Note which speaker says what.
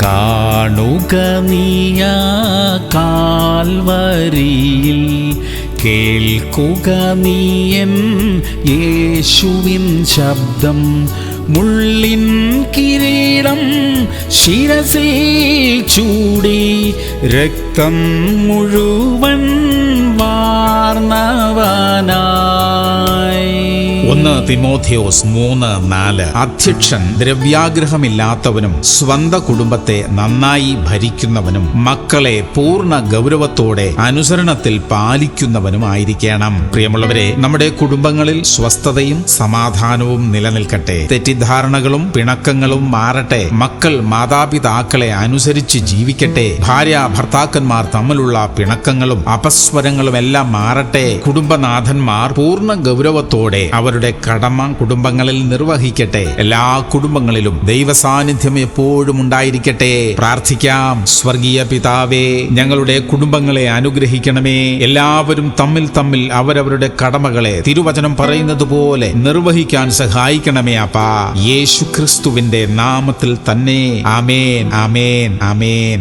Speaker 1: കാണുക നീയ കാൽവരിയിൽ, കേൾക്കുക നീയൻ യേശുവിൻ ശബ്ദം. മുള്ളിൻ കിരീടം ശിരസിൽ ചൂടി, രക്തം മുഴുവൻ വാർന്നവനായി.
Speaker 2: 1 തിമോഥെയോസ് 3:4. അധ്യക്ഷൻ ദ്രവ്യാഗ്രഹമില്ലാത്തവനും സ്വന്ത കുടുംബത്തെ നന്നായി ഭരിക്കുന്നവനും മക്കളെ പൂർണ്ണ ഗൗരവത്തോടെ അനുസരണത്തിൽ പാലിക്കുന്നവനുമായിരിക്കണം. പ്രിയമുള്ളവരെ, നമ്മുടെ കുടുംബങ്ങളിൽ സ്വസ്ഥതയും സമാധാനവും നിലനിൽക്കട്ടെ. തെറ്റിദ്ധാരണകളും പിണക്കങ്ങളും മാറട്ടെ. മക്കൾ മാതാപിതാക്കളെ അനുസരിച്ച് ജീവിക്കട്ടെ. ഭാര്യ ഭർത്താക്കന്മാർ തമ്മിലുള്ള പിണക്കങ്ങളും അപസ്വരങ്ങളും എല്ലാം മാറട്ടെ. കുടുംബനാഥന്മാർ പൂർണ്ണ ഗൗരവത്തോടെ അവരുടെ കടമ കുടുംബങ്ങളിൽ നിർവഹിക്കട്ടെ. എല്ലാ കുടുംബങ്ങളിലും ദൈവസാന്നിധ്യം എപ്പോഴും ഉണ്ടായിരിക്കട്ടെ. പ്രാർത്ഥിക്കാം. സ്വർഗീയ പിതാവേ, ഞങ്ങളുടെ കുടുംബങ്ങളെ അനുഗ്രഹിക്കണമേ. എല്ലാവരും തമ്മിൽ അവരവരുടെ കടമകളെ തിരുവചനം പറയുന്നത് പോലെ നിർവഹിക്കാൻ സഹായിക്കണമേ അപ്പാ. യേശു ക്രിസ്തുവിന്റെ നാമത്തിൽ തന്നെ. ആമേൻ, ആമേൻ, ആമേൻ.